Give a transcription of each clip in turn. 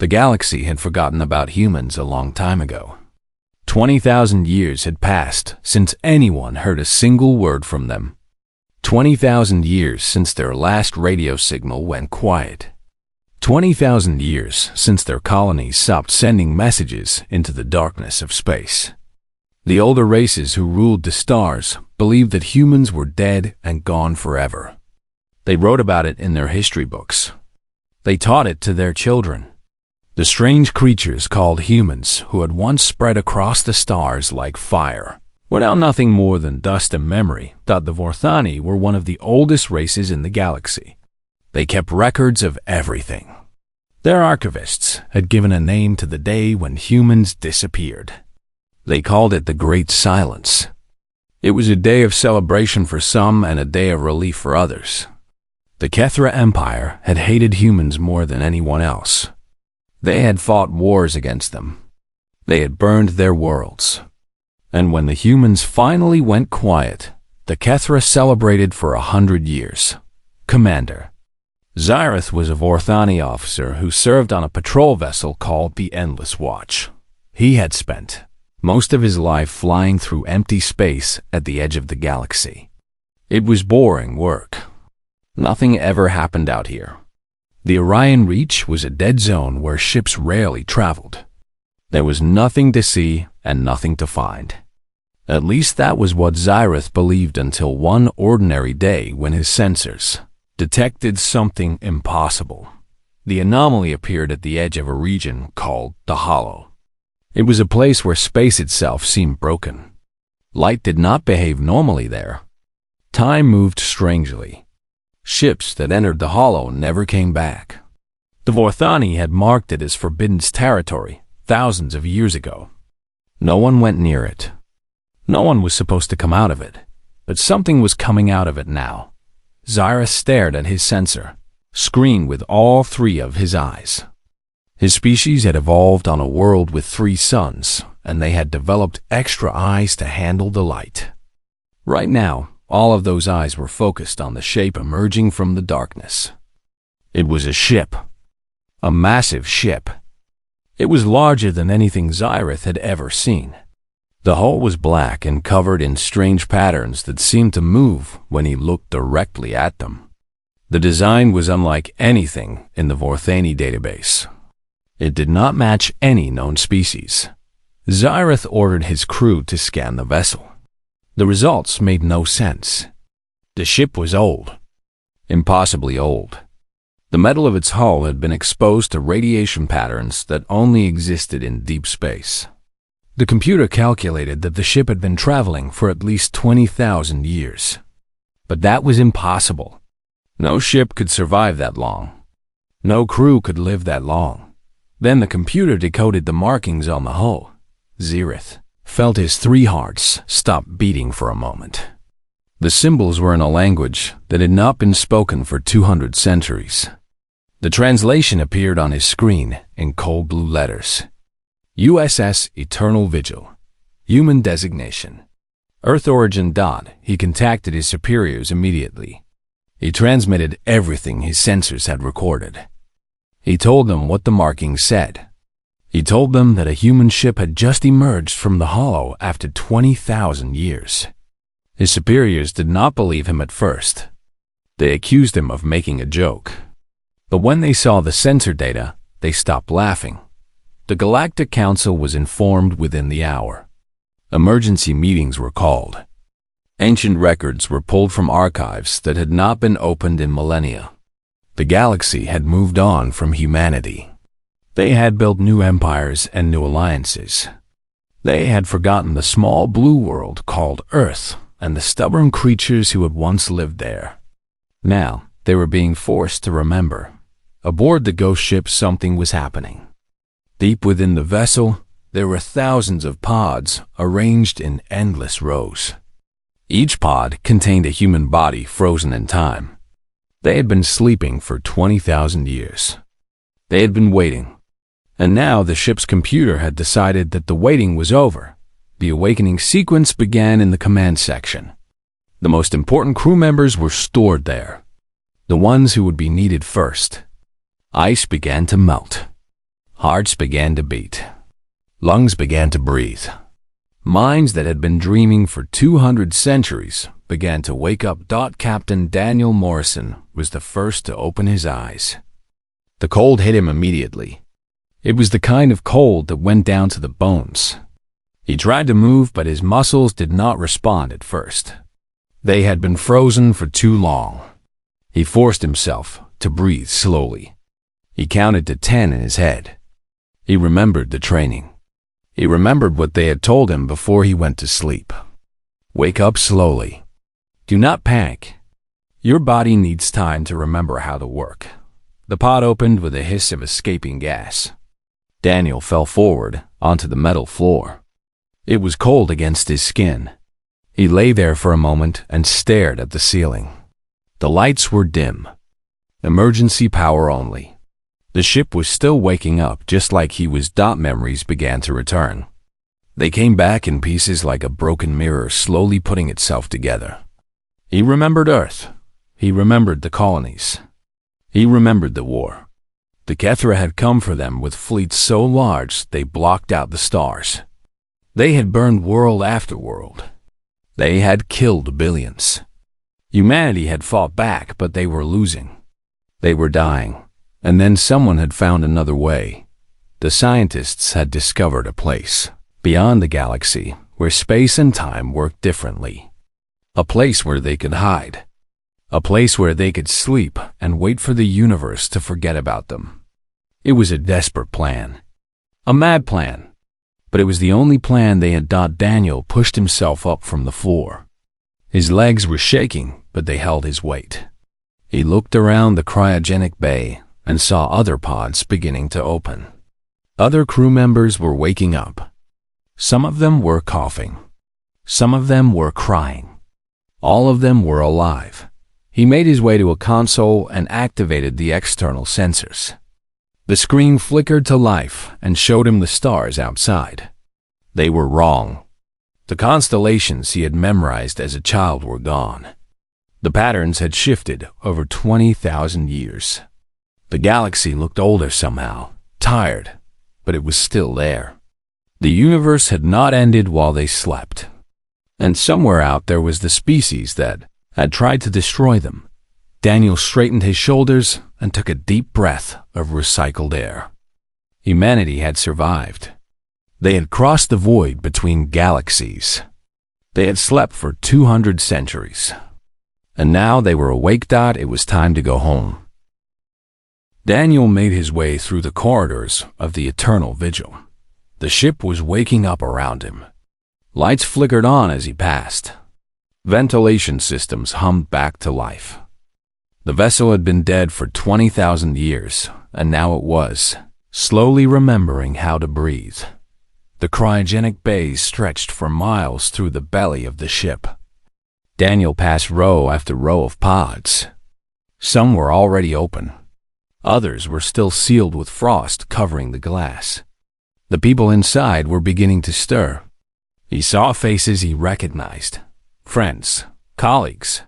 The galaxy had forgotten about humans a long time ago. 20,000 years had passed since anyone heard a single word from them. 20,000 years since their last radio signal went quiet. 20,000 years since their colonies stopped sending messages into the darkness of space. The older races who ruled the stars believed that humans were dead and gone forever. They wrote about it in their history books. They taught it to their children. The strange creatures called humans, who had once spread across the stars like fire, were now nothing more than dust and memory. The Vorthani were one of the oldest races in the galaxy. They kept records of everything. Their archivists had given a name to the day when humans disappeared. They called it the Great Silence. It was a day of celebration for some and a day of relief for others. The Kethra Empire had hated humans more than anyone else. They had fought wars against them. They had burned their worlds. And when the humans finally went quiet, the Kethra celebrated for 100 years. Commander Zyrith was a Vorthani officer who served on a patrol vessel called the Endless Watch. He had spent most of his life flying through empty space at the edge of the galaxy. It was boring work. Nothing ever happened out here. The Orion Reach was a dead zone where ships rarely traveled. There was nothing to see and nothing to find. At least that was what Zyrith believed until one ordinary day when his sensors detected something impossible. The anomaly appeared at the edge of a region called the Hollow. It was a place where space itself seemed broken. Light did not behave normally there. Time moved strangely. Ships that entered the Hollow never came back. The Vorthani had marked it as forbidden territory thousands of years ago. No one went near it. No one was supposed to come out of it, but something was coming out of it now. Zyrith stared at his sensor screen with all three of his eyes. His species had evolved on a world with 3 suns, and they had developed extra eyes to handle the light. Right now, all of those eyes were focused on the shape emerging from the darkness. It was a ship. A massive ship. It was larger than anything Zyrith had ever seen. The hull was black and covered in strange patterns that seemed to move when he looked directly at them. The design was unlike anything in the Vorthani database. It did not match any known species. Zyrith ordered his crew to scan the vessel. The results made no sense. The ship was old. Impossibly old. The metal of its hull had been exposed to radiation patterns that only existed in deep space. The computer calculated that the ship had been traveling for at least 20,000 years. But that was impossible. No ship could survive that long. No crew could live that long. Then the computer decoded the markings on the hull. Zyrith felt his 3 hearts stop beating for a moment. The symbols were in a language that had not been spoken for 200 centuries. The translation appeared on his screen in cold blue letters. USS Eternal Vigil. Human designation. Earth origin. He contacted his superiors immediately. He transmitted everything his sensors had recorded. He told them what the markings said. He told them that a human ship had just emerged from the Hollow after 20,000 years. His superiors did not believe him at first. They accused him of making a joke. But when they saw the sensor data, they stopped laughing. The Galactic Council was informed within the hour. Emergency meetings were called. Ancient records were pulled from archives that had not been opened in millennia. The galaxy had moved on from humanity. They had built new empires and new alliances. They had forgotten the small blue world called Earth and the stubborn creatures who had once lived there. Now, they were being forced to remember. Aboard the ghost ship, something was happening. Deep within the vessel, there were thousands of pods arranged in endless rows. Each pod contained a human body frozen in time. They had been sleeping for 20,000 years. They had been waiting. And now the ship's computer had decided that the waiting was over. The awakening sequence began in the command section. The most important crew members were stored there. The ones who would be needed first. Ice began to melt. Hearts began to beat. Lungs began to breathe. Minds that had been dreaming for 200 centuries began to wake up. Captain Daniel Morrison was the first to open his eyes. The cold hit him immediately. It was the kind of cold that went down to the bones. He tried to move, but his muscles did not respond at first. They had been frozen for too long. He forced himself to breathe slowly. He counted to 10 in his head. He remembered the training. He remembered what they had told him before he went to sleep. Wake up slowly. Do not panic. Your body needs time to remember how to work. The pod opened with a hiss of escaping gas. Daniel fell forward onto the metal floor. It was cold against his skin. He lay there for a moment and stared at the ceiling. The lights were dim. Emergency power only. The ship was still waking up just like he was. Memories began to return. They came back in pieces like a broken mirror slowly putting itself together. He remembered Earth. He remembered the colonies. He remembered the war. The Kethra had come for them with fleets so large they blocked out the stars. They had burned world after world. They had killed billions. Humanity had fought back, but they were losing. They were dying. And then someone had found another way. The scientists had discovered a place beyond the galaxy where space and time worked differently. A place where they could hide. A place where they could sleep and wait for the universe to forget about them. It was a desperate plan. A mad plan. But it was the only plan they had. Daniel pushed himself up from the floor. His legs were shaking, but they held his weight. He looked around the cryogenic bay and saw other pods beginning to open. Other crew members were waking up. Some of them were coughing. Some of them were crying. All of them were alive. He made his way to a console and activated the external sensors. The screen flickered to life and showed him the stars outside. They were wrong. The constellations he had memorized as a child were gone. The patterns had shifted over 20,000 years. The galaxy looked older somehow, tired, but it was still there. The universe had not ended while they slept. And somewhere out there was the species that had tried to destroy them. Daniel straightened his shoulders and took a deep breath of recycled air. Humanity had survived. They had crossed the void between galaxies. They had slept for 200 centuries. And now they were awake. It was time to go home. Daniel made his way through the corridors of the eternal vigil. The ship was waking up around him. Lights flickered on as he passed. Ventilation systems hummed back to life. The vessel had been dead for 20,000 years, and now it was, slowly remembering how to breathe. The cryogenic bays stretched for miles through the belly of the ship. Daniel passed row after row of pods. Some were already open. Others were still sealed with frost covering the glass. The people inside were beginning to stir. He saw faces he recognized. Friends, colleagues,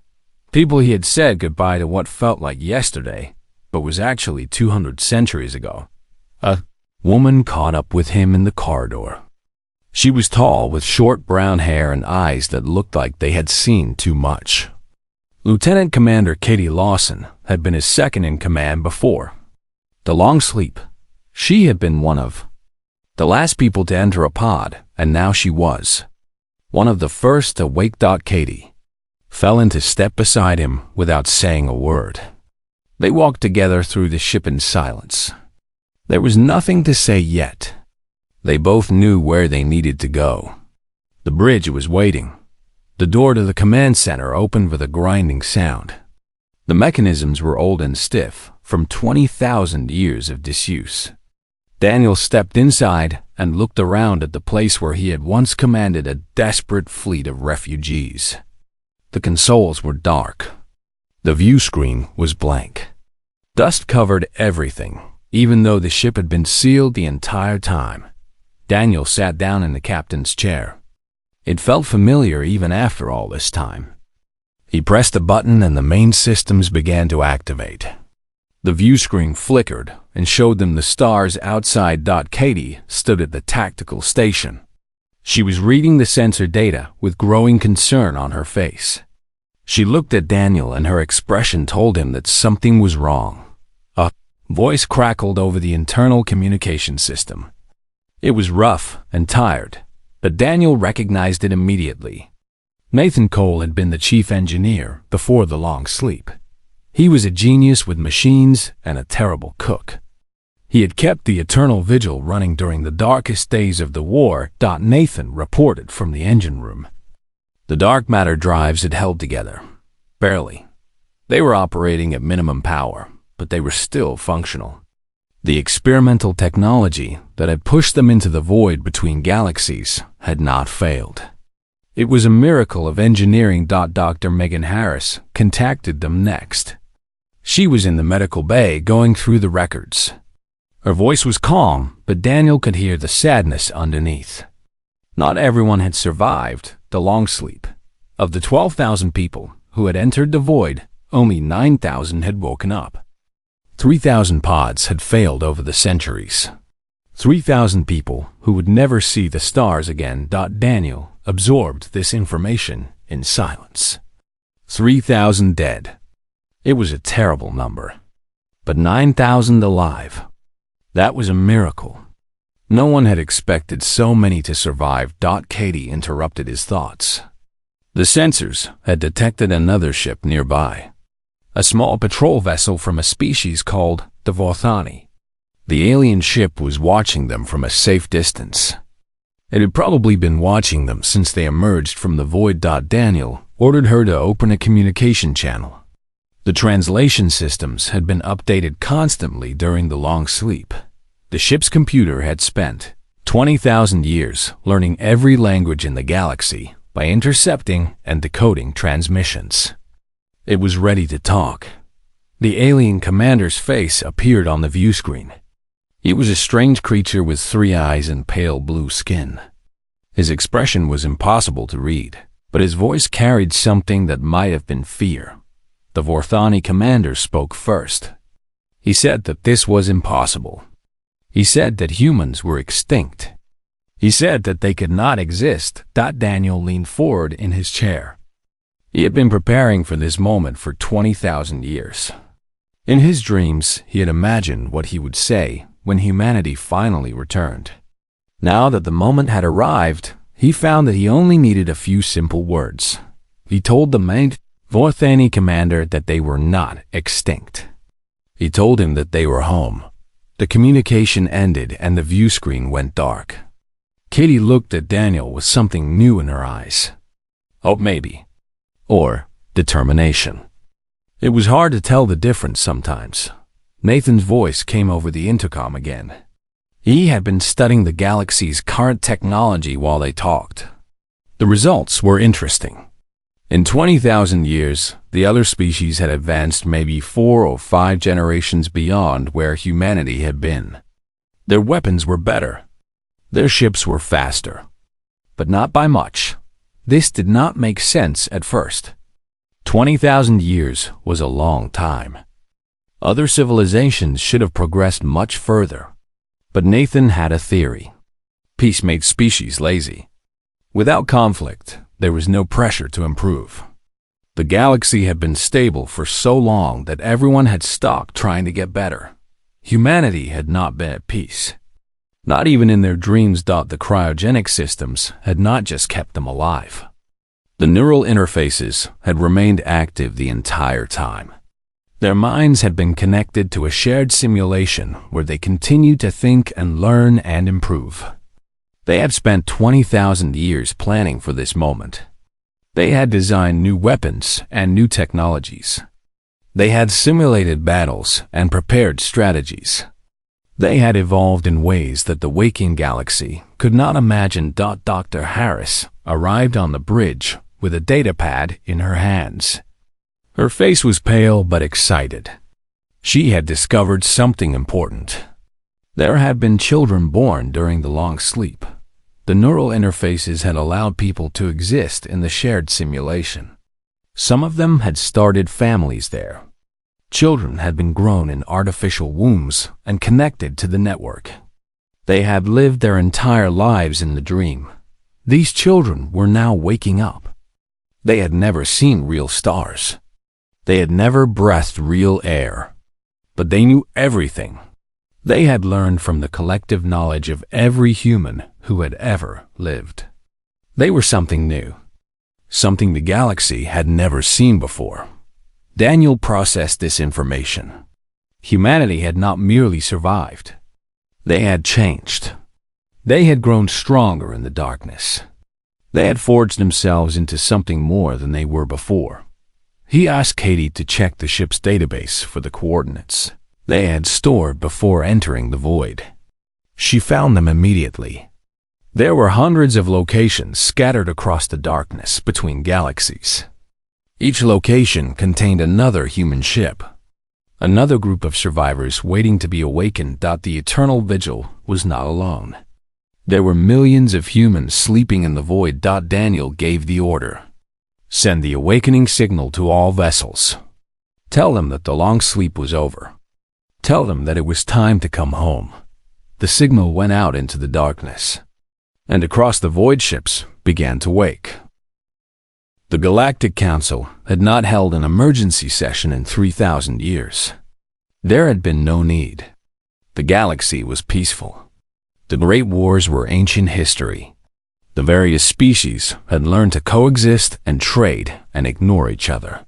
people he had said goodbye to what felt like yesterday, but was actually 200 centuries ago. A woman caught up with him in the corridor. She was tall with short brown hair and eyes that looked like they had seen too much. Lieutenant Commander Katie Lawson had been his second in command before. The long sleep, she had been one of the last people to enter a pod, and now she was one of the first to wake. Katie fell into step beside him without saying a word. They walked together through the ship in silence. There was nothing to say yet. They both knew where they needed to go. The bridge was waiting. The door to the command center opened with a grinding sound. The mechanisms were old and stiff, from 20,000 years of disuse. Daniel stepped inside and looked around at the place where he had once commanded a desperate fleet of refugees. The consoles were dark. The view screen was blank. Dust covered everything, even though the ship had been sealed the entire time. Daniel sat down in the captain's chair. It felt familiar even after all this time. He pressed a button and the main systems began to activate. The view screen flickered and showed them the stars outside. Katie stood at the tactical station. She was reading the sensor data with growing concern on her face. She looked at Daniel and her expression told him that something was wrong. A voice crackled over the internal communication system. It was rough and tired, but Daniel recognized it immediately. Nathan Cole had been the chief engineer before the long sleep. He was a genius with machines and a terrible cook. He had kept the eternal vigil running during the darkest days of the war. Nathan reported from the engine room. The dark matter drives had held together. Barely. They were operating at minimum power, but they were still functional. The experimental technology that had pushed them into the void between galaxies had not failed. It was a miracle of engineering. Dr. Megan Harris contacted them next. She was in the medical bay going through the records. Her voice was calm, but Daniel could hear the sadness underneath. Not everyone had survived the long sleep. Of the 12,000 people who had entered the void, only 9,000 had woken up. 3,000 pods had failed over the centuries. 3,000 people who would never see the stars again. Daniel absorbed this information in silence. 3,000 dead. It was a terrible number. But 9,000 alive. That was a miracle. No one had expected so many to survive. Katie interrupted his thoughts. The sensors had detected another ship nearby. A small patrol vessel from a species called the Vorthani. The alien ship was watching them from a safe distance. It had probably been watching them since they emerged from the void. Daniel ordered her to open a communication channel. The translation systems had been updated constantly during the long sleep. The ship's computer had spent 20,000 years learning every language in the galaxy by intercepting and decoding transmissions. It was ready to talk. The alien commander's face appeared on the view screen. He was a strange creature with 3 eyes and pale blue skin. His expression was impossible to read, but his voice carried something that might have been fear. The Vorthani commander spoke first. He said that this was impossible. He said that humans were extinct. He said that they could not exist. Daniel leaned forward in his chair. He had been preparing for this moment for 20,000 years. In his dreams, he had imagined what he would say when humanity finally returned. Now that the moment had arrived, he found that he only needed a few simple words. He told the main Vorthani commander that they were not extinct. He told him that they were home. The communication ended and the view screen went dark. Katie looked at Daniel with something new in her eyes. Hope maybe. Or determination. It was hard to tell the difference sometimes. Nathan's voice came over the intercom again. He had been studying the galaxy's current technology while they talked. The results were interesting. In 20,000 years, the other species had advanced maybe 4 or 5 generations beyond where humanity had been. Their weapons were better. Their ships were faster. But not by much. This did not make sense at first. 20,000 years was a long time. Other civilizations should have progressed much further. But Nathan had a theory. Peace made species lazy. Without conflict, there was no pressure to improve. The galaxy had been stable for so long that everyone had stopped trying to get better. Humanity had not been at peace. Not even in their dreams. The cryogenic systems had not just kept them alive. The neural interfaces had remained active the entire time. Their minds had been connected to a shared simulation where they continued to think and learn and improve. They had spent 20,000 years planning for this moment. They had designed new weapons and new technologies. They had simulated battles and prepared strategies. They had evolved in ways that the waking galaxy could not imagine. Dr. Harris arrived on the bridge with a datapad in her hands. Her face was pale but excited. She had discovered something important. There had been children born during the long sleep. The neural interfaces had allowed people to exist in the shared simulation. Some of them had started families there. Children had been grown in artificial wombs and connected to the network. They had lived their entire lives in the dream. These children were now waking up. They had never seen real stars. They had never breathed real air. But they knew everything. They had learned from the collective knowledge of every human who had ever lived. They were something new, something the galaxy had never seen before. Daniel processed this information. Humanity had not merely survived. They had changed. They had grown stronger in the darkness. They had forged themselves into something more than they were before. He asked Katie to check the ship's database for the coordinates they had stored before entering the void. She found them immediately. There were hundreds of locations scattered across the darkness between galaxies. Each location contained another human ship, another group of survivors waiting to be awakened. The eternal vigil was not alone. There were millions of humans sleeping in the void. Daniel gave the order. Send the awakening signal to all vessels. Tell them that the long sleep was over. Tell them that it was time to come home. The signal went out into the darkness, and across the void ships began to wake. The Galactic Council had not held an emergency session in 3,000 years. There had been no need. The galaxy was peaceful. The great wars were ancient history. The various species had learned to coexist and trade and ignore each other.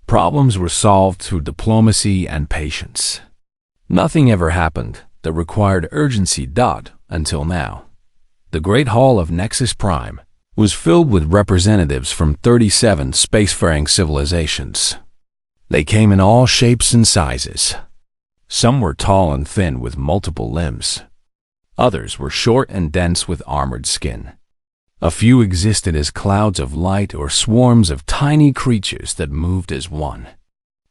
Problems were solved through diplomacy and patience. Nothing ever happened that required urgency. Until now. The Great Hall of Nexus Prime was filled with representatives from 37 spacefaring civilizations. They came in all shapes and sizes. Some were tall and thin with multiple limbs. Others were short and dense with armored skin. A few existed as clouds of light or swarms of tiny creatures that moved as one.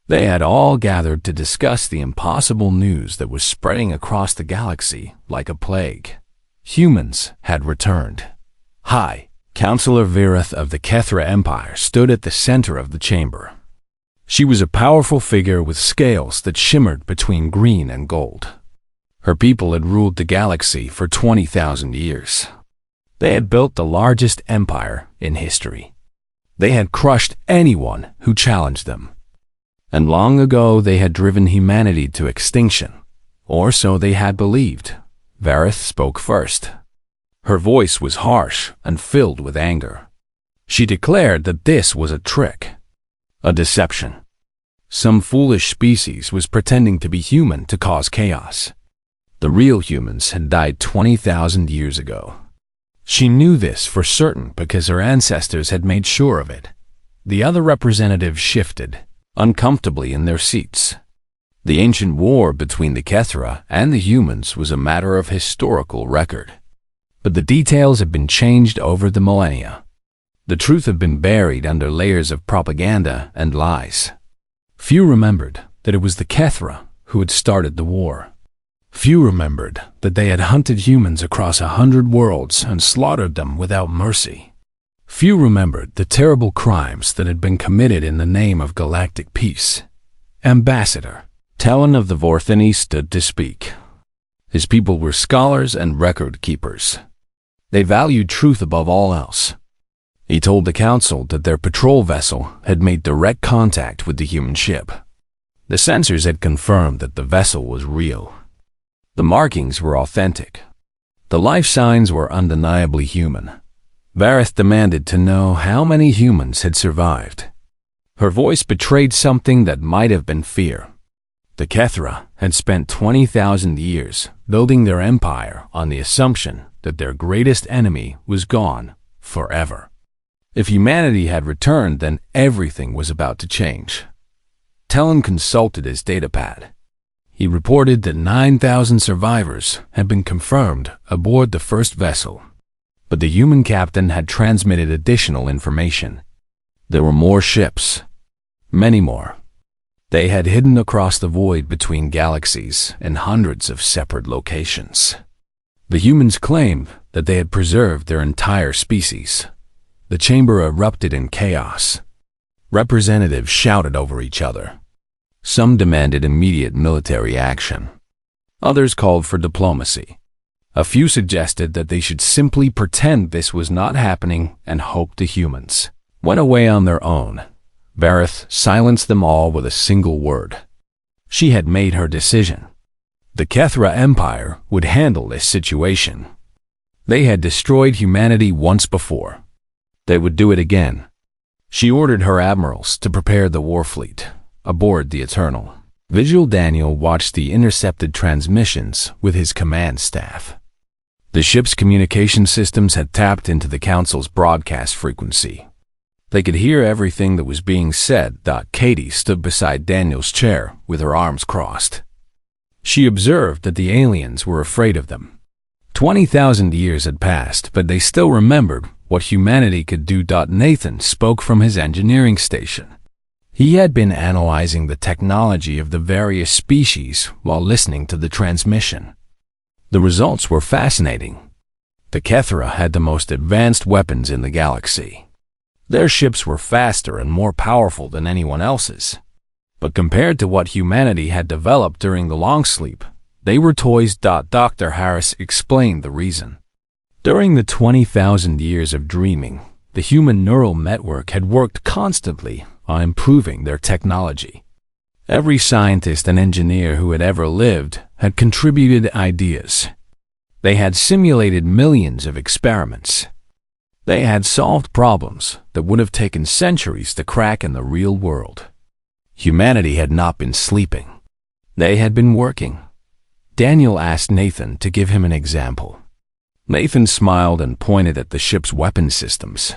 They had all gathered to discuss the impossible news that was spreading across the galaxy like a plague. Humans had returned. High Counselor Virith of the Kethra Empire stood at the center of the chamber. She was a powerful figure with scales that shimmered between green and gold. Her people had ruled the galaxy for 20,000 years. They had built the largest empire in history. They had crushed anyone who challenged them. And long ago they had driven humanity to extinction, or so they had believed. Varith spoke first. Her voice was harsh and filled with anger. She declared that this was a trick, a deception. Some foolish species was pretending to be human to cause chaos. The real humans had died 20,000 years ago. She knew this for certain because her ancestors had made sure of it. The other representatives shifted uncomfortably in their seats. The ancient war between the Kethra and the humans was a matter of historical record. But the details had been changed over the millennia. The truth had been buried under layers of propaganda and lies. Few remembered that it was the Kethra who had started the war. Few remembered that they had hunted humans across 100 worlds and slaughtered them without mercy. Few remembered the terrible crimes that had been committed in the name of galactic peace. Ambassador Talon of the Vorthini stood to speak. His people were scholars and record keepers. They valued truth above all else. He told the council that their patrol vessel had made direct contact with the human ship. The sensors had confirmed that the vessel was real. The markings were authentic. The life signs were undeniably human. Varith demanded to know how many humans had survived. Her voice betrayed something that might have been fear. The Kethra had spent 20,000 years building their empire on the assumption that their greatest enemy was gone forever. If humanity had returned, then everything was about to change. Talon consulted his datapad. He reported that 9,000 survivors had been confirmed aboard the first vessel. But the human captain had transmitted additional information. There were more ships. Many more. They had hidden across the void between galaxies in hundreds of separate locations. The humans claimed that they had preserved their entire species. The chamber erupted in chaos. Representatives shouted over each other. Some demanded immediate military action. Others called for diplomacy. A few suggested that they should simply pretend this was not happening and hope the humans went away on their own. Vareth silenced them all with a single word. She had made her decision. The Kethra Empire would handle this situation. They had destroyed humanity once before. They would do it again. She ordered her admirals to prepare the war fleet aboard the Eternal. Vigil Daniel watched the intercepted transmissions with his command staff. The ship's communication systems had tapped into the Council's broadcast frequency. They could hear everything that was being said. Katie stood beside Daniel's chair with her arms crossed. She observed that the aliens were afraid of them. 20,000 years had passed, but they still remembered what humanity could do. Nathan spoke from his engineering station. He had been analyzing the technology of the various species while listening to the transmission. The results were fascinating. The Kethra had the most advanced weapons in the galaxy. Their ships were faster and more powerful than anyone else's. But compared to what humanity had developed during the long sleep, they were toys. Dr. Harris explained the reason. During the 20,000 years of dreaming, the human neural network had worked constantly on improving their technology. Every scientist and engineer who had ever lived had contributed ideas. They had simulated millions of experiments. They had solved problems that would have taken centuries to crack in the real world. Humanity had not been sleeping. They had been working. Daniel asked Nathan to give him an example. Nathan smiled and pointed at the ship's weapon systems.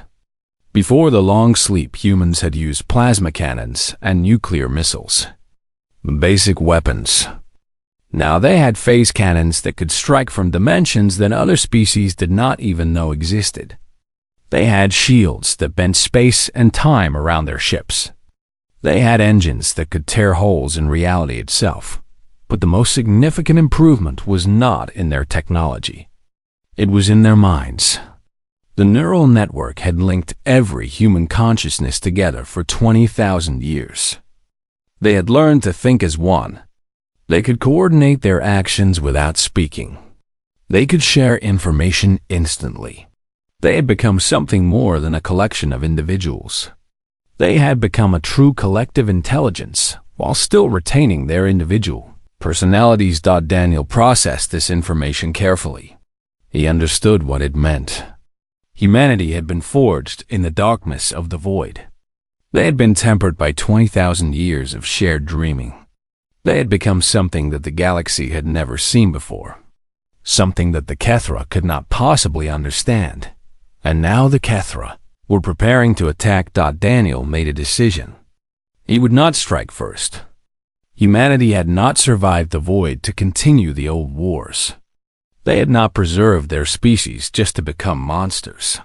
Before the long sleep, humans had used plasma cannons and nuclear missiles. Basic weapons. Now they had phase cannons that could strike from dimensions that other species did not even know existed. They had shields that bent space and time around their ships. They had engines that could tear holes in reality itself. But the most significant improvement was not in their technology. It was in their minds. The neural network had linked every human consciousness together for 20,000 years. They had learned to think as one. They could coordinate their actions without speaking. They could share information instantly. They had become something more than a collection of individuals. They had become a true collective intelligence while still retaining their individual personalities. Daniel processed this information carefully. He understood what it meant. Humanity had been forged in the darkness of the void. They had been tempered by 20,000 years of shared dreaming. They had become something that the galaxy had never seen before, something that the Kethra could not possibly understand. And now the Kethra were preparing to attack. Daniel made a decision. He would not strike first. Humanity had not survived the void to continue the old wars. They had not preserved their species just to become monsters.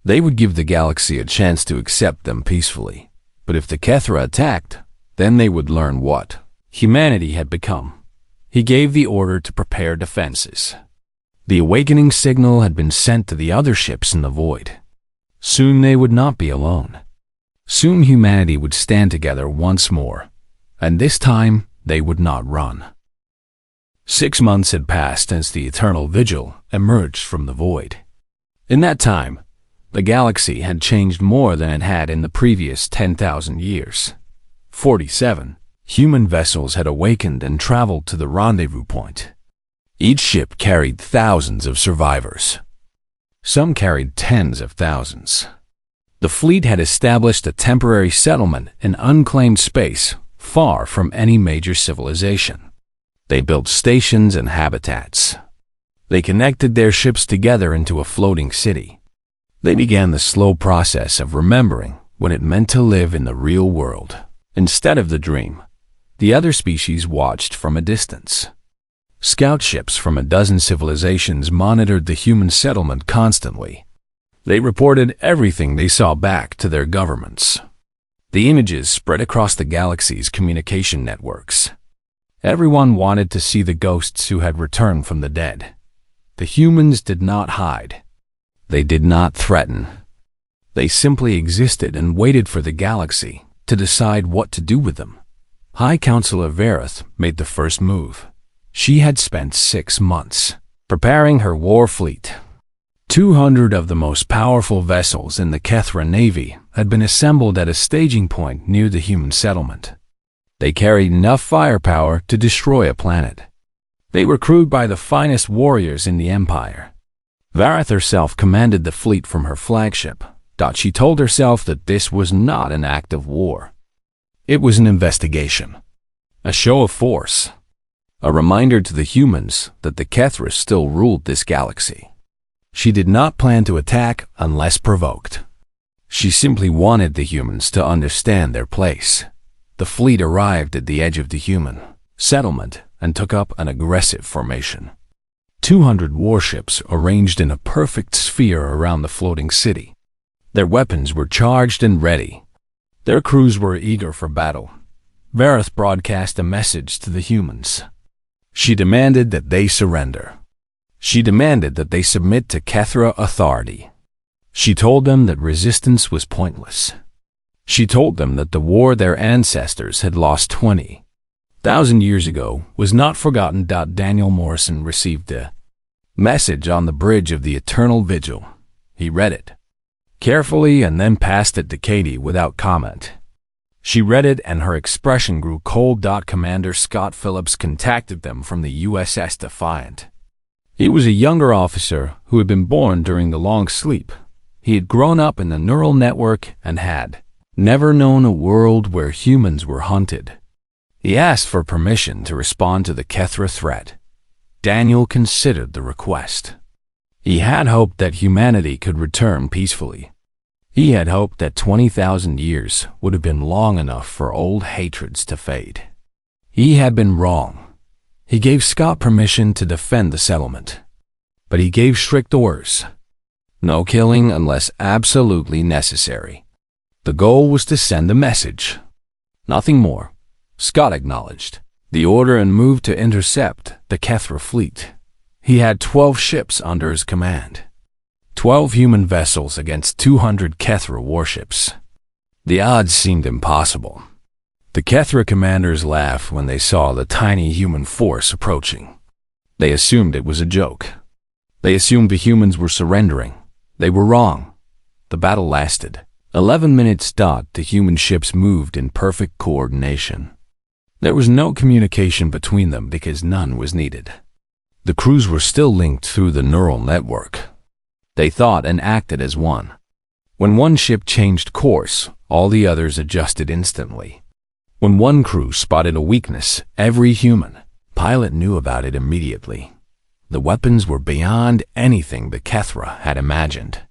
They would give the galaxy a chance to accept them peacefully. But if the Kethra attacked, then they would learn what humanity had become. He gave the order to prepare defenses. The awakening signal had been sent to the other ships in the void. Soon they would not be alone. Soon humanity would stand together once more, and this time they would not run. 6 months had passed since the Eternal Vigil emerged from the void. In that time, the galaxy had changed more than it had in the previous 10,000 years. 47 human vessels had awakened and traveled to the rendezvous point. Each ship carried thousands of survivors. Some carried tens of thousands. The fleet had established a temporary settlement in unclaimed space far from any major civilization. They built stations and habitats. They connected their ships together into a floating city. They began the slow process of remembering what it meant to live in the real world. Instead of the dream, the other species watched from a distance. Scout ships from a dozen civilizations monitored the human settlement constantly. They reported everything they saw back to their governments. The images spread across the galaxy's communication networks. Everyone wanted to see the ghosts who had returned from the dead. The humans did not hide. They did not threaten. They simply existed and waited for the galaxy to decide what to do with them. High Counselor Vareth made the first move. She had spent 6 months preparing her war fleet. 200 of the most powerful vessels in the Kethra Navy had been assembled at a staging point near the human settlement. They carried enough firepower to destroy a planet. They were crewed by the finest warriors in the Empire. Vareth herself commanded the fleet from her flagship. She told herself that this was not an act of war. It was an investigation, a show of force, a reminder to the humans that the Kethra still ruled this galaxy. She did not plan to attack unless provoked. She simply wanted the humans to understand their place. The fleet arrived at the edge of the human settlement and took up an aggressive formation. 200 warships arranged in a perfect sphere around the floating city. Their weapons were charged and ready. Their crews were eager for battle. Vareth broadcast a message to the humans. She demanded that they surrender. She demanded that they submit to Kethra authority. She told them that resistance was pointless. She told them that the war their ancestors had lost 20,000 years ago was not forgotten. Daniel Morrison received a message on the bridge of the Eternal Vigil. He read it carefully and then passed it to Katie without comment. She read it and her expression grew cold. Commander Scott Phillips contacted them from the USS Defiant. He was a younger officer who had been born during the long sleep. He had grown up in the neural network and had never known a world where humans were hunted. He asked for permission to respond to the Kethra threat. Daniel considered the request. He had hoped that humanity could return peacefully. He had hoped that 20,000 years would have been long enough for old hatreds to fade. He had been wrong. He gave Scott permission to defend the settlement, but he gave strict orders. No killing unless absolutely necessary. The goal was to send a message. Nothing more. Scott acknowledged the order and moved to intercept the Kethra fleet. He had 12 ships under his command. 12 human vessels against 200 Kethra warships. The odds seemed impossible. The Kethra commanders laughed when they saw the tiny human force approaching. They assumed it was a joke. They assumed the humans were surrendering. They were wrong. The battle lasted 11 minutes. The human ships moved in perfect coordination. There was no communication between them because none was needed. The crews were still linked through the neural network. They thought and acted as one. When one ship changed course, all the others adjusted instantly. When one crew spotted a weakness, every human pilot knew about it immediately. The weapons were beyond anything the Kethra had imagined.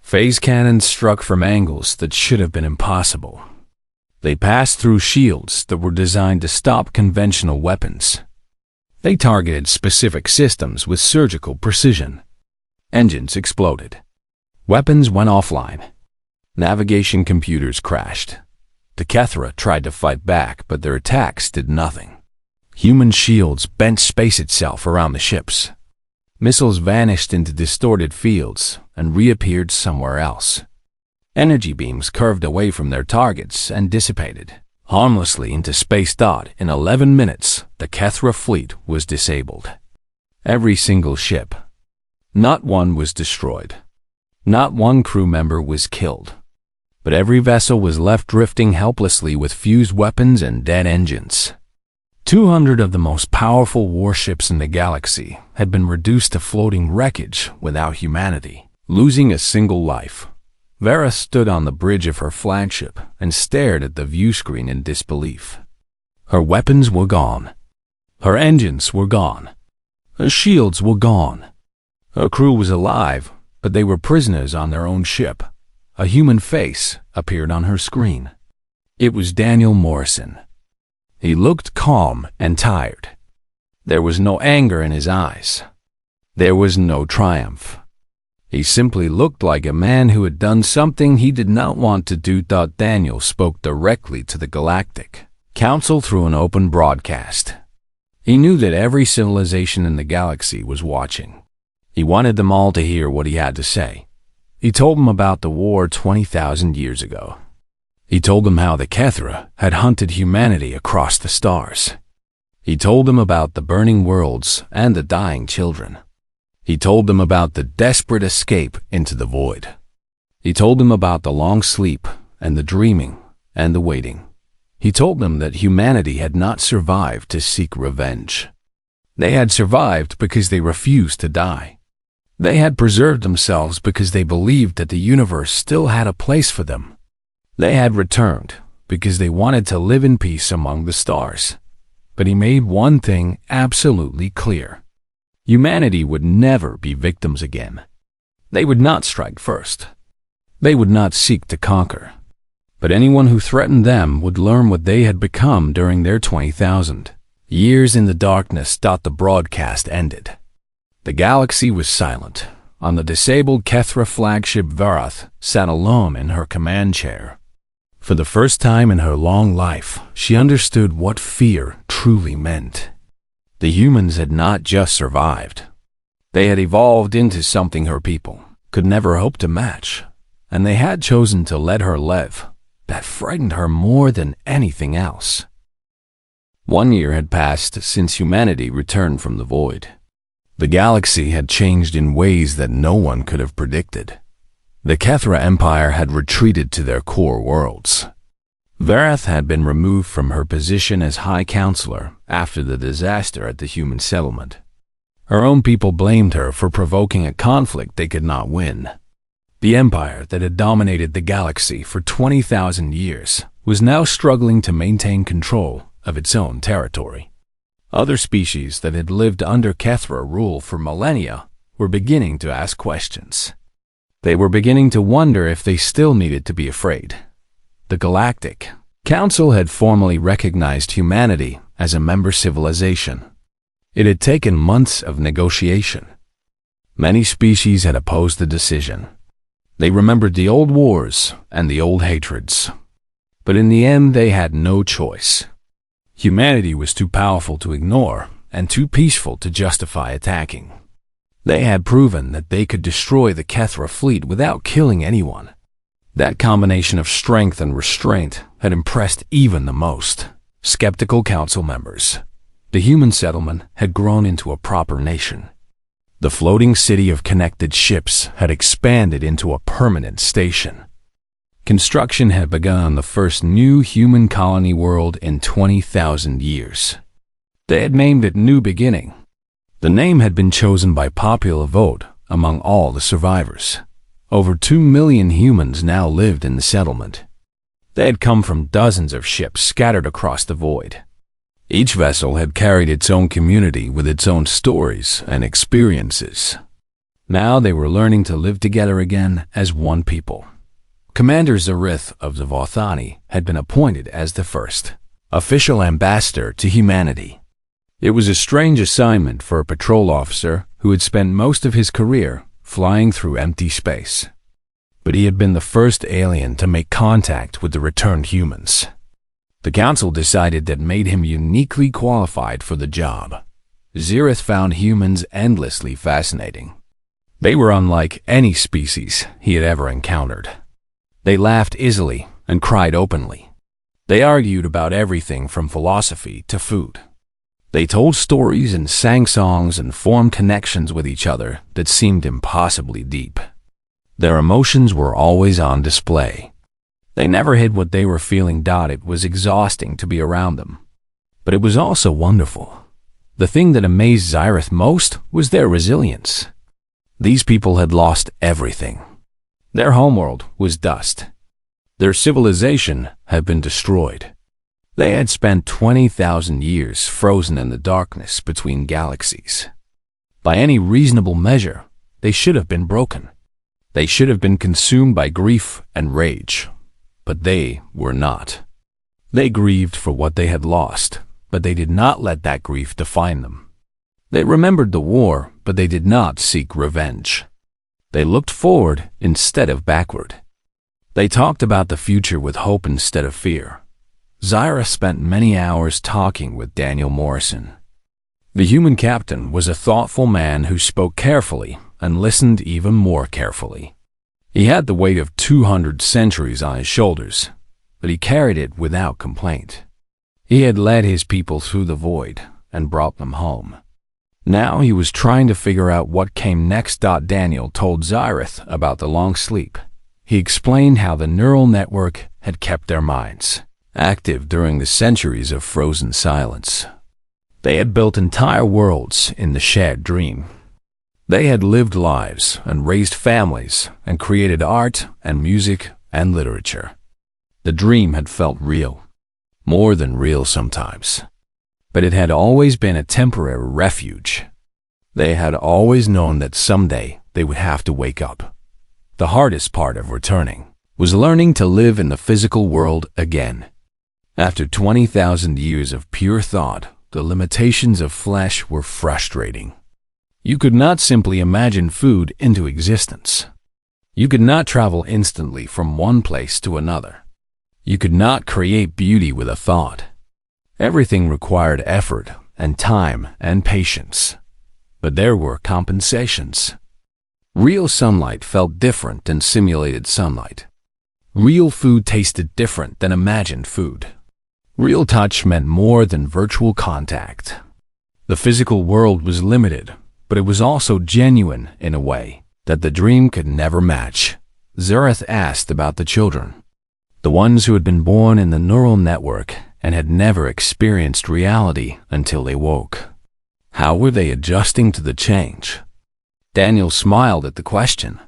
Phase cannons struck from angles that should have been impossible. They passed through shields that were designed to stop conventional weapons. They targeted specific systems with surgical precision. Engines exploded. Weapons went offline. Navigation computers crashed. The Kethra tried to fight back, but their attacks did nothing. Human shields bent space itself around the ships. Missiles vanished into distorted fields and reappeared somewhere else. Energy beams curved away from their targets and dissipated harmlessly into space. In 11 minutes, the Kethra fleet was disabled. Every single ship. Not one was destroyed. Not one crew member was killed. But every vessel was left drifting helplessly with fused weapons and dead engines. 200 of the most powerful warships in the galaxy had been reduced to floating wreckage without humanity, losing a single life. Vera stood on the bridge of her flagship and stared at the view screen in disbelief. Her weapons were gone. Her engines were gone. Her shields were gone. Her crew was alive, but they were prisoners on their own ship. A human face appeared on her screen. It was Daniel Morrison. He looked calm and tired. There was no anger in his eyes. There was no triumph. He simply looked like a man who had done something he did not want to do. Daniel spoke directly to the Galactic Council through an open broadcast. He knew that every civilization in the galaxy was watching. He wanted them all to hear what he had to say. He told them about the war 20,000 years ago. He told them how the Kethra had hunted humanity across the stars. He told them about the burning worlds and the dying children. He told them about the desperate escape into the void. He told them about the long sleep and the dreaming and the waiting. He told them that humanity had not survived to seek revenge. They had survived because they refused to die. They had preserved themselves because they believed that the universe still had a place for them. They had returned because they wanted to live in peace among the stars. But he made one thing absolutely clear. Humanity would never be victims again. They would not strike first. They would not seek to conquer. But anyone who threatened them would learn what they had become during their 20,000 years in the darkness. The broadcast ended. The galaxy was silent. On the disabled Kethra flagship, Varath sat alone in her command chair. For the first time in her long life, she understood what fear truly meant. The humans had not just survived. They had evolved into something her people could never hope to match, and they had chosen to let her live. That frightened her more than anything else. 1 year had passed since humanity returned from the void. The galaxy had changed in ways that no one could have predicted. The Kethra Empire had retreated to their core worlds. Varath had been removed from her position as High Counselor after the disaster at the human settlement. Her own people blamed her for provoking a conflict they could not win. The empire that had dominated the galaxy for 20,000 years was now struggling to maintain control of its own territory. Other species that had lived under Kethra rule for millennia were beginning to ask questions. They were beginning to wonder if they still needed to be afraid. The Galactic Council had formally recognized humanity as a member civilization. It had taken months of negotiation. Many species had opposed the decision. They remembered the old wars and the old hatreds. But in the end, they had no choice. Humanity was too powerful to ignore and too peaceful to justify attacking. They had proven that they could destroy the Kethra fleet without killing anyone. That combination of strength and restraint had impressed even the most skeptical council members. The human settlement had grown into a proper nation. The floating city of connected ships had expanded into a permanent station. Construction had begun on the first new human colony world in 20,000 years. They had named it New Beginning. The name had been chosen by popular vote among all the survivors. Over 2 million humans now lived in the settlement. They had come from dozens of ships scattered across the void. Each vessel had carried its own community with its own stories and experiences. Now they were learning to live together again as one people. Commander Zarith of the Vothani had been appointed as the first official ambassador to humanity. It was a strange assignment for a patrol officer who had spent most of his career flying through empty space. But he had been the first alien to make contact with the returned humans. The council decided that made him uniquely qualified for the job. Zarith found humans endlessly fascinating. They were unlike any species he had ever encountered. They laughed easily and cried openly. They argued about everything from philosophy to food. They told stories and sang songs and formed connections with each other that seemed impossibly deep. Their emotions were always on display. They never hid what they were feeling. It was exhausting to be around them. But it was also wonderful. The thing that amazed Zarith most was their resilience. These people had lost everything. Their homeworld was dust. Their civilization had been destroyed. They had spent 20,000 years frozen in the darkness between galaxies. By any reasonable measure, they should have been broken. They should have been consumed by grief and rage. But they were not. They grieved for what they had lost, but they did not let that grief define them. They remembered the war, but they did not seek revenge. They looked forward instead of backward. They talked about the future with hope instead of fear. Zyra spent many hours talking with Daniel Morrison. The human captain was a thoughtful man who spoke carefully and listened even more carefully. He had the weight of 200 centuries on his shoulders. but he carried it without complaint. He had led his people through the void and brought them home. Now he was trying to figure out what came next. Daniel told Zyrith about the long sleep. He explained how the neural network had kept their minds active during the centuries of frozen silence. They had built entire worlds in the shared dream. They had lived lives and raised families and created art and music and literature. The dream had felt real, more than real sometimes. But it had always been a temporary refuge. They had always known that someday they would have to wake up. The hardest part of returning was learning to live in the physical world again. After 20,000 years of pure thought, the limitations of flesh were frustrating. You could not simply imagine food into existence. You could not travel instantly from one place to another. You could not create beauty with a thought. Everything required effort and time and patience. But there were compensations. Real sunlight felt different than simulated sunlight. Real food tasted different than imagined food. Real touch meant more than virtual contact. The physical world was limited, but it was also genuine in a way that the dream could never match. Zyrith asked about the children, the ones who had been born in the neural network and had never experienced reality until they woke. How were they adjusting to the change? Daniel smiled at the question.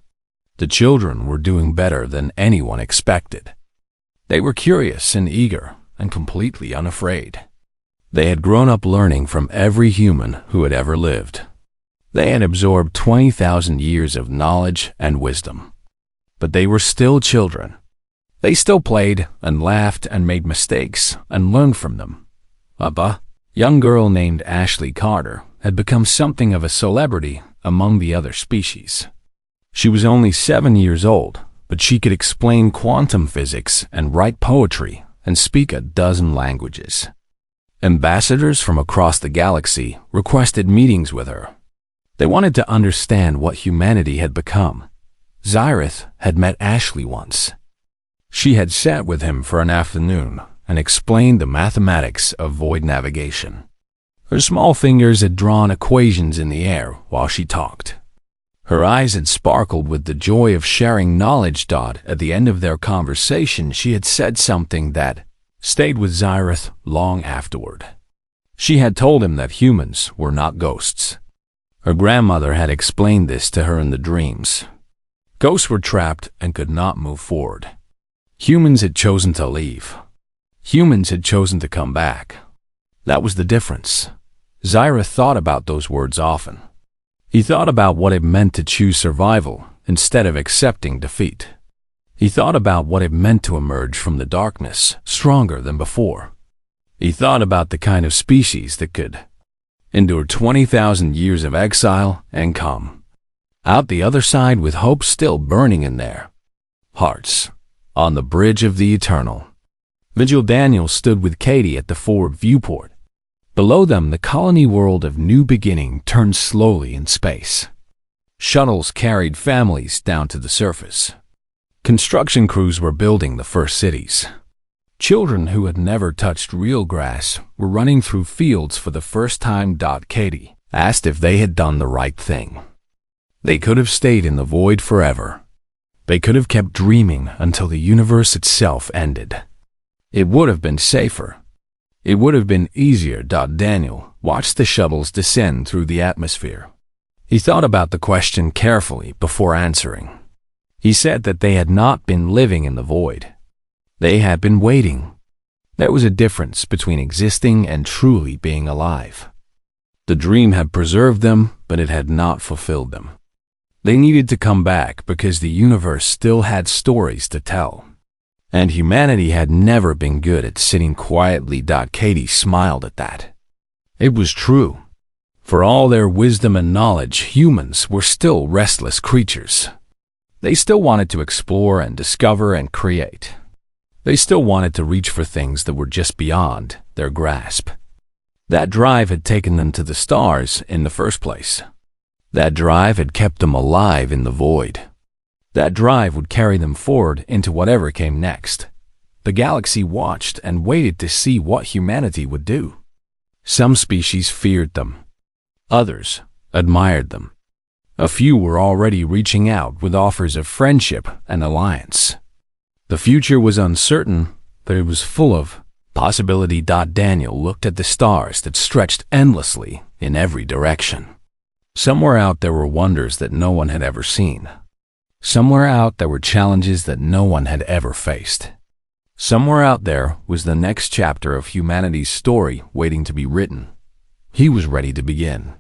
The children were doing better than anyone expected. They were curious and eager and completely unafraid. They had grown up learning from every human who had ever lived. They had absorbed 20,000 years of knowledge and wisdom. But they were still children. They still played and laughed and made mistakes and learned from them. A young girl named Ashley Carter had become something of a celebrity among the other species. She was only 7 years old, but she could explain quantum physics and write poetry and speak a dozen languages. Ambassadors from across the galaxy requested meetings with her. They wanted to understand what humanity had become. Zyrith had met Ashley once. She had sat with him for an afternoon and explained the mathematics of void navigation. Her small fingers had drawn equations in the air while she talked. Her eyes had sparkled with the joy of sharing knowledge. At the end of their conversation, she had said something that stayed with Zyrith long afterward. She had told him that humans were not ghosts. Her grandmother had explained this to her in the dreams. Ghosts were trapped and could not move forward. Humans had chosen to leave. Humans had chosen to come back. That was the difference. Zyrith thought about those words often. He thought about what it meant to choose survival instead of accepting defeat. He thought about what it meant to emerge from the darkness stronger than before. He thought about the kind of species that could endure 20,000 years of exile and come out the other side with hope still burning in their hearts on the bridge of the eternal. Vigil Daniel stood with Katie at the forward viewport. Below them, the colony world of New Beginning turned slowly in space. Shuttles carried families down to the surface. Construction crews were building the first cities. Children who had never touched real grass were running through fields for the first time. Katie asked if they had done the right thing. They could have stayed in the void forever. They could have kept dreaming until the universe itself ended. It would have been safer. It would have been easier. Daniel watched the shuttles descend through the atmosphere. He thought about the question carefully before answering. He said that they had not been living in the void. They had been waiting. There was a difference between existing and truly being alive. The dream had preserved them, but it had not fulfilled them. They needed to come back because the universe still had stories to tell. And humanity had never been good at sitting quietly. Katie smiled at that. It was true. For all their wisdom and knowledge, humans were still restless creatures. They still wanted to explore and discover and create. They still wanted to reach for things that were just beyond their grasp. That drive had taken them to the stars in the first place. That drive had kept them alive in the void. That drive would carry them forward into whatever came next. The galaxy watched and waited to see what humanity would do. Some species feared them. Others admired them. A few were already reaching out with offers of friendship and alliance. The future was uncertain, but it was full of possibility. Daniel looked at the stars that stretched endlessly in every direction. Somewhere out there were wonders that no one had ever seen. Somewhere out there were challenges that no one had ever faced. Somewhere out there was the next chapter of humanity's story waiting to be written. He was ready to begin.